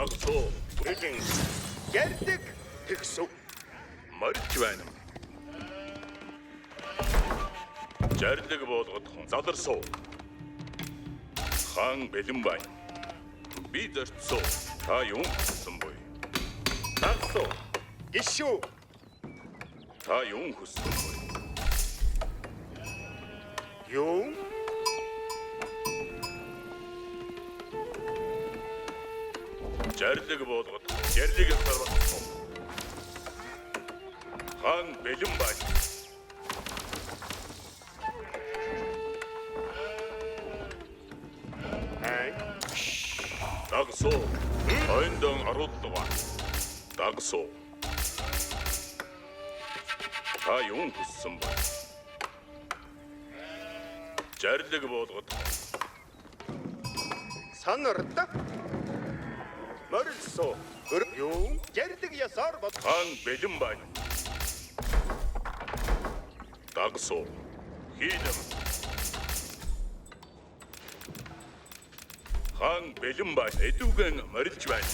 Дагсуу. Бэлэн. Ярддаг. Тэгсв. Морж байна. Жардлаг болгоод заларсуу. Хаан бэлэн байна. Би зарцсуу. Та юу хүссэн бой? Дагсуу. Гişүү. Та юу хүссэн бой? Юу? Жардлаг болгоод жарлыг сарвалсан. Хаан бэлэн байна. Дагсуу. Ойндон аруулдгаа. Дагсуу. Та юу хүссэн бэ? Жарлаг болгоод. Санарда. Морилсоо. Юу? Жарлаг ясаар бод. Хаан бэлэн байна. Дагсуу. Хийлэм. Хаан бэлэн байна. Эдүгэн морилж байна.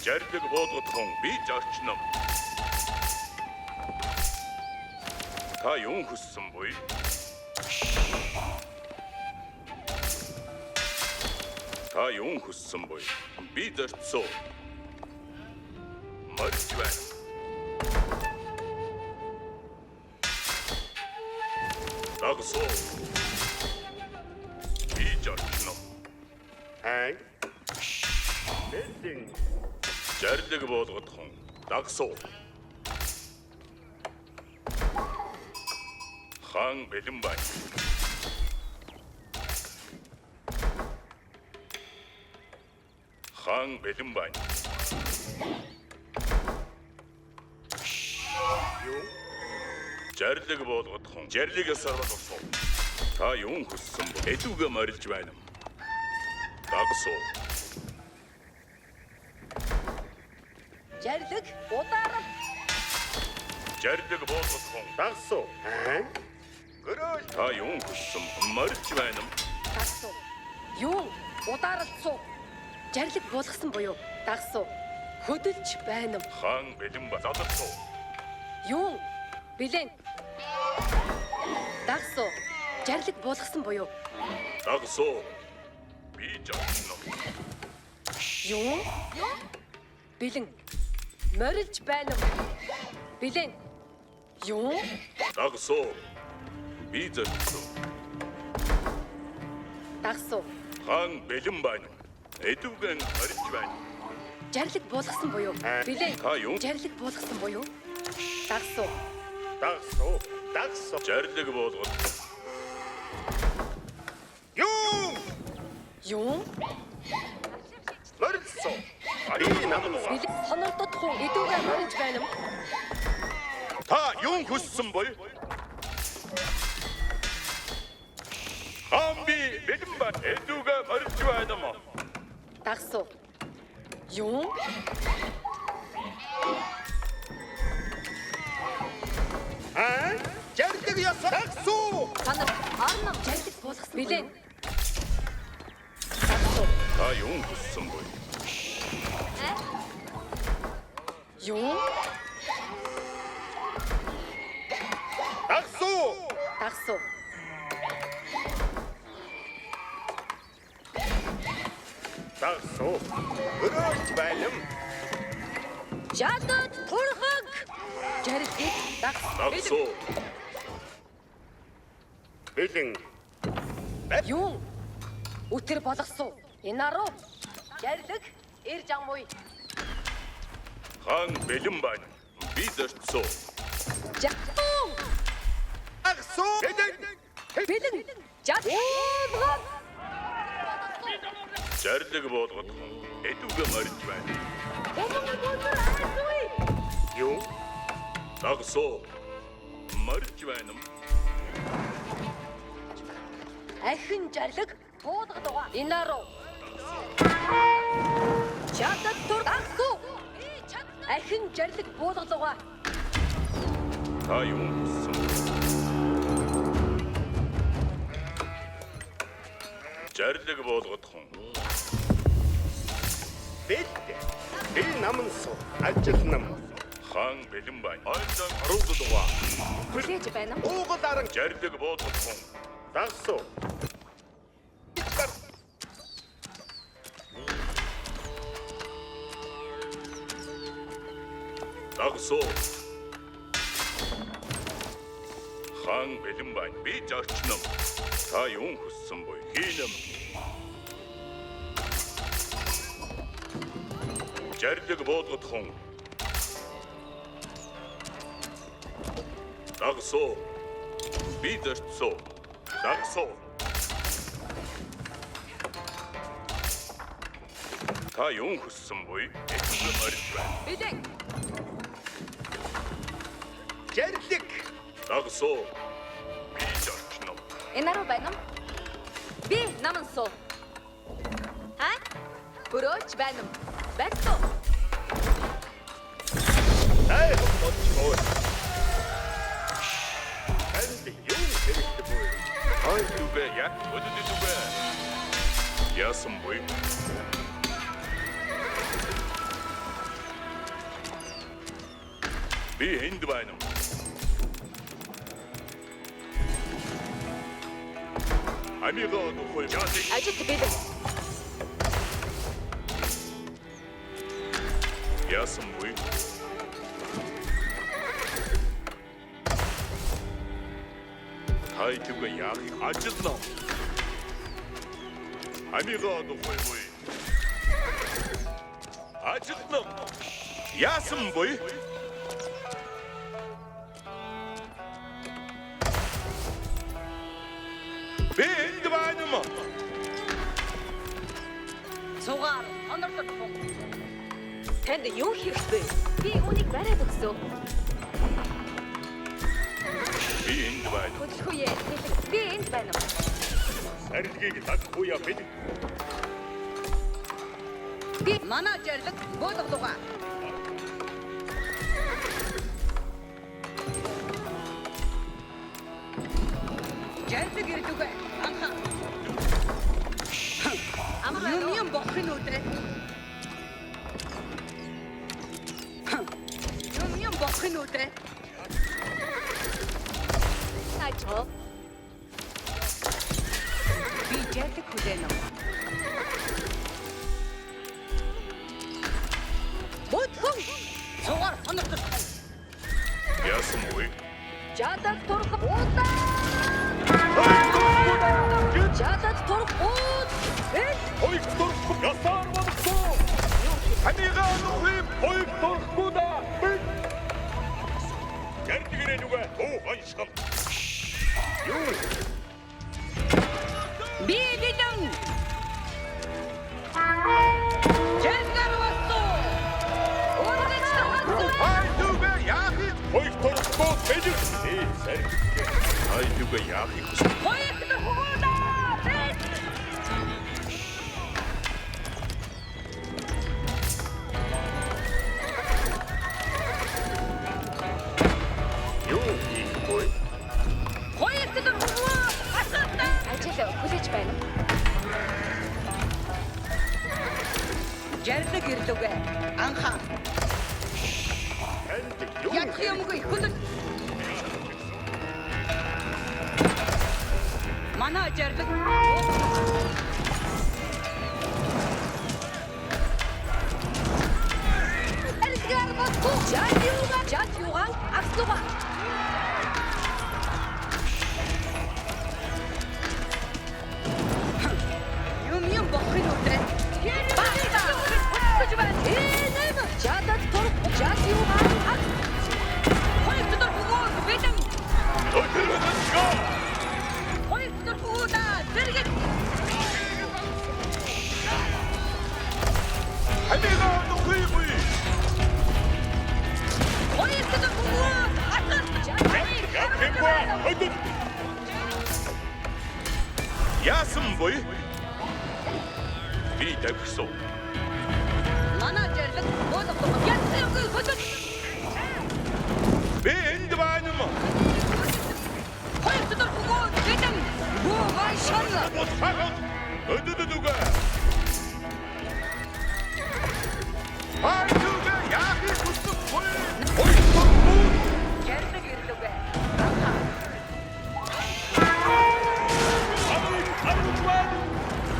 Жарлаг болгохон би зарчнам. Та юу хүссэн бой? Та юу хүссэн бой? Би зарцсуу. Морилж байна. Дагсуу. Би зарчнам. Бэлэн. Жарлаг болгохон дагсуу. Хаан бэлэн байна. Хаан бэлэн байна. Юу? Жарлаг болгохон жарлыг сарвалсан. Та юу хүссэн бэ? Эдүгэ морилж байна. Дагсуу. Жарлаг ударал. Жарлаг болгохон дагсуу. Гөрөө. Та юу хүссэн? Морилж байна. Дагсуу. Юу? Ударалцуу. Жарлаг болгосон буюу. Дагсуу. Хөдөлж байна. Хаан бэлэн ба заларсуу. Юу? Бэлэн. Дагсуу. Жарлаг болгосон буюу. Дагсуу. Би зарчнам. Юу? Бэлэн. Морилж байна. Бэлэн. Юу? Дагсуу. Би зарцсуу. Дагсуу. Хаан бэлэн байна. Эдүгэн морилж байна. Жарлаг болгосон буюу. Бэлэн. Та юу? Жарлаг болгосон буюу. Дагсуу. Дагсуу. Дагсуу. Жарлаг болгоод. Юу? Юу? Морилсоо. Ари намнаа. Бэлэн сонирдохгүй эдүүгээ морилж байна. Та юу хүссэн бой? Хаан би бэлэн байна. Эдүгэ морилж байна мо. Дагсуу. Юу? Жарлаг ясаа. Дагсуу. Санаа арна жарлаг болгосон. Бэлэн. Дагсуу. Та юу хүссэн бой? Юу? Дагсуу. Дагсуу. Дагсуу. Гөрөөж байна. Жадад турхаг. Жарлаг Дагсуу. Бэлэн. Юу? Үтэр болгосон. Инаруу. Жарлаг ирж амуй. Хаан бэлэн байна. Би зарцсуу. Жадуу. Дагсуу. Бэлэн. Бэлэн. Жад. Уулгав. Жарлаг болгоод эдүгэ морилж байна. Уулгав. Юу? Дагсуу. Морилж байна. Ахин жарлаг буудгадгаа. Инаруу. Жадад тур дагсуу. Ахин жарлаг буудгадгаа. Та юу хүссэн? Жарлаг болгоод хон. Бэлдэ. Би наман суу. Ажил нам. хаан бэлэн байна. Ойрон харуулдгаа. Хүлээж байна уу? Уугал аран Жардаг буудах хүн. дагсуу. Дагсуу. хаан бэлэн байна. Би зарчном. Та юун хүссэн буй? Хийнэм. Жардаг буудах хүн. Дагсуу. Би зарчсуу. Дагсуу. Та юун хүссэн буй? Эцэг морь байна. Бэлэн. Жарлиг. Дагсуу. Би зарчном. Энэ руу байна уу? Би наман суу. Бүрөөч байна уу? Байна уу? Ай хоцгоо. Энд юу хэрэгтэй буй? Ай түгэ яг өдөд түгэ. Яасан буй? Би энд байна. Амиго нөхөй яасан? Ажилт бэлэн. Яасан буй? Хай түгэ яг ажиллаа. Амиго нөхөй буй. Ажиллаа. Яасан буй? Би энд байна юм. Цугаар онорлог хүн. Танд юу хэрэгтэй? Би үнийг бариад өгсөө. Би энд байна. Хөдөлгөөе. Би энд байна уу? Арилгийг тагхуя бид. Би манай жарлаг буулгалууга. Жарлаг ирдүгэ. Анха. Юм бохын өдрэ. Юм бохын өдрэ. Ачо. Би жарлаг хүлээнэ. Бодхон. Цугаар хоногдох. Яасан буй? Жадад турх уудаа. Жадад турх ууд. Хойг турхгүй ясаар бодсон. Амига нөхөй хойг турхгүй да. Ярдгэрээ нүгэ туу гоншгам. Юу? Би бэлэн. Жангар васу. Урагч тавасу. Хай нүгэ яах? Хойг турхгүй бэлэг. Сэр. Хай нүгэ яах юм? Хойг турхуда. Юу хийх буй? Хойг турхуда. Асуултаа. Ажил хүлээж байна. Жарлаг ирлүгэ. Анха. Энд юу? Яг юмгүй хүлэн. Манай жарлаг. Элгэр боску. Жадюга. Акстуга. Юм бохын өдрэ. Жадад тур. Жадюга. Хойд тур бүгөө бэлэн. Хойд тур бүгөөда зэрэг. Амига нөхөй буй. Хойд тур бүгөө. Яасан буй? Би тагсуу. Манай жарлаг буулгах. Ятсангүй хөдөл. Би энд байна юм. Хойд тур бүгөө бэлэн. Буу гайшан. Өдөд нүгэ. Хайдуга яахыг хүсэхгүй. Ойртохгүй. Жардаг ирлүгэ. Амыг харагдваа.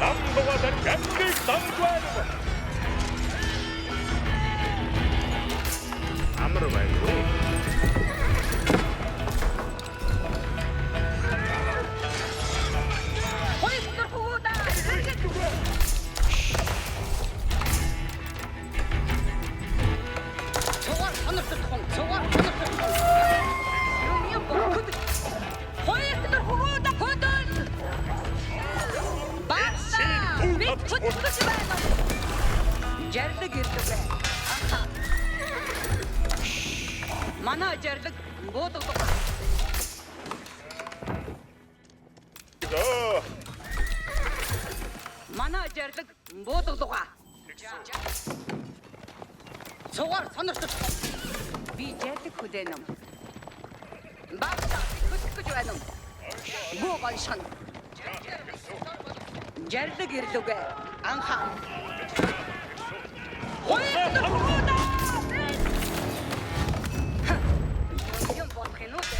Намбагаар гангыг дангваа. Амар байна уу? Хоёртор хөвөөдөө. Цогоор сонирхох хүн. Юм боход. Хоёртор хөвөөдөө хөдөл. Бааса. Бид хөдөлж байна. Жардаг ирлүгэ. Манай жардаг буудалдаг. Манай жардаг буудалдаг. Цогоор сонирхох. Би жардаг хөдөнөм. Бааса хөдөлж байна. Богон шан. Жардаг ирлүгэ. Анхаа. Хоёртор хөвөөдөө. Юм бодхинууд.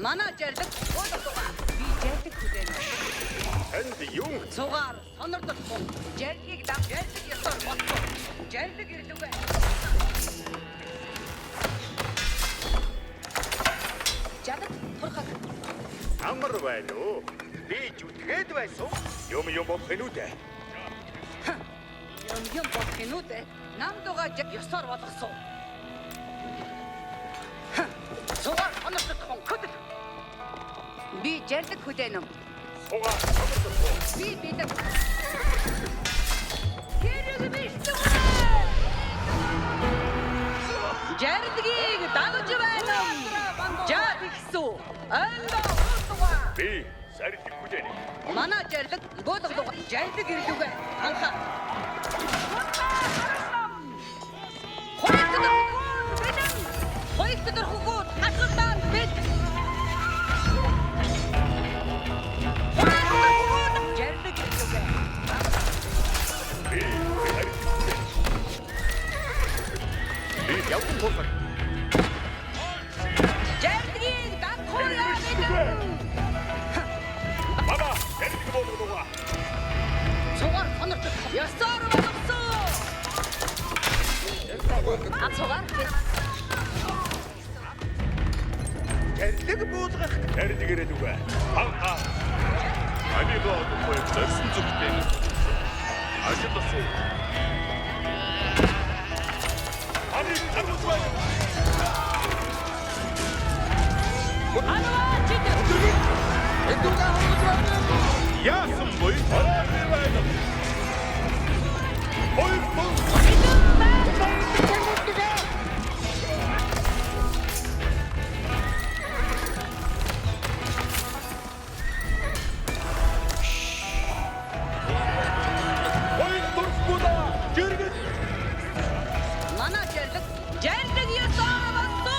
Манай жардаг буудалдаг. Би жардаг хөдөнөм. Энд юм. Цугаар сонирдох хүн. Жардгийг дам жардаг ёсоор бодлоо. Жардаг ирлүгэ. Жардаг турхаг. Амар байна уу? Би зүтгээд байсан. Юм болох юм уу те? Юм бодхинууд. Намдуга ёсоор болгосон. Цугаар сонирдох хүн. Хөдөл. Би жардаг хөдөнөм. Сугаа самардаг. Би бидэг. Хэрэг бишдэг. Жардгийг дагаж байна. Жад ихсүү. Андаа хурдгаа. Би сард хүлээнэ. Манай жардаг буудалдаг. Жардаг ирлүгэ. Анхаа. Хоёртор хөгөөд хасагдан бид. Жардаг ирлүгэ. Би явсан тулсан. Жардгийг дагхуя бид. Баба, сард болдогоо. Цугаар сонирхох. Ёсоор болгосон. Цугаар бид. Тэрдэг буулгах. Тэрдэг ирээд үгүй. Аа. Амиг одохгүй зорьсон зүгтэй. Ажигласан. Амиг харагдваа. Анаа чит. Яасан бой? Арай байна. Ойртоо. Манай жардаг ёсоор болсон.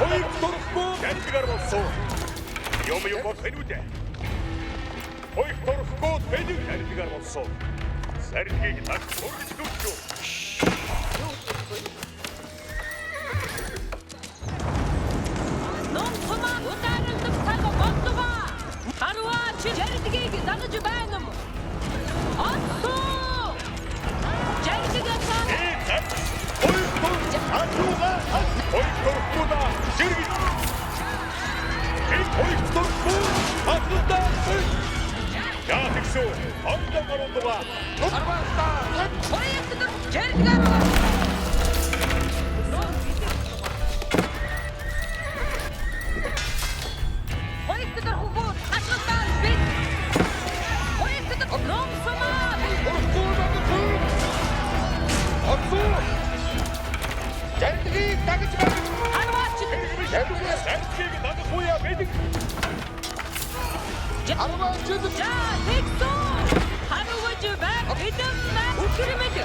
Ойртоо. Тэрдгээр болсон. Юм болох юм уу те? Ойртоо тэдэг тэрдгээр болсон. Сардгийг таг сурч нүчүү. Ном сумаа утааралдаг цаг болдгоо. Харваа чи жардгийг дагаж байна уу? Атсуу. Жардаг ёсоор. Ойртоо. Зэрэг. Ойртоо. Атудаа. Яатгсуу. Ондоо гаруудгаа. Хоёртор жардаг. Хоёртор хөгөөд хасагдан бид. Хоёртор ном сумаа. Тэрдгийг дагаж байна. Харваа чи. Тэрдгийг дагах уяа байдаг. Харваа чи. За тэгсүү. Харваа чи баг хэдэн баг үхрэмэд.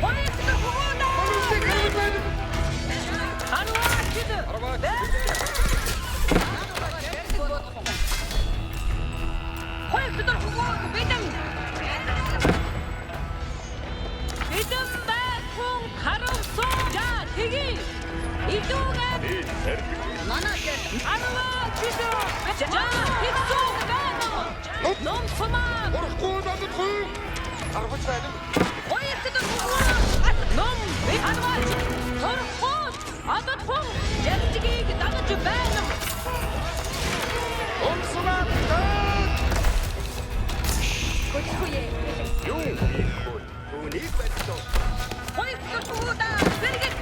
Хоёртор хөгөөд. Харваа чи. Хоёртор хөгөөд бидэн. Арва чидэ. За тэгсүү байна. Ном сумаа. Орохгүй надад. Аргач байна. Хоёрт ном арва торхоо. Адад хоо. Жагтгийг дагаж байна. Онсмаа. Хөтхөе. Юу хийхгүй. Үнийг барьсан. Хоёрт туудаа. Зэрэг.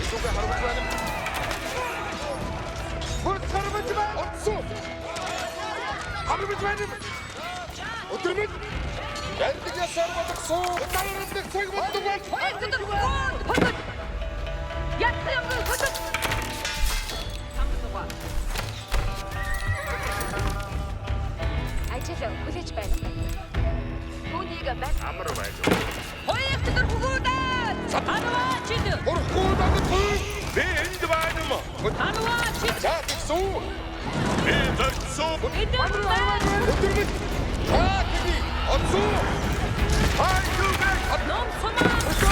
Исүгэ харагч байна. Хурц харагч байна. Отсуу. Харагч байна. Өдрөмөд. Ярддаг ясаар бодгсоо. Тарууддаг цаг боддог байна. Хоёрт хөтөд. Ятсан хөтөд. Хамтгаа. Ажил хүлээж байна. Түүнийг байна. Амар байна. Хоёрт хөгөөдөө. Арва чидэ. Орохгүй надад. Би энд байна юм. Арва чидэ. За тэгсүү. Би зорцсон. Эдэн байна. Өдрөмөд. Таакий. Отсуу. Хайгүйг. Ном сумаа.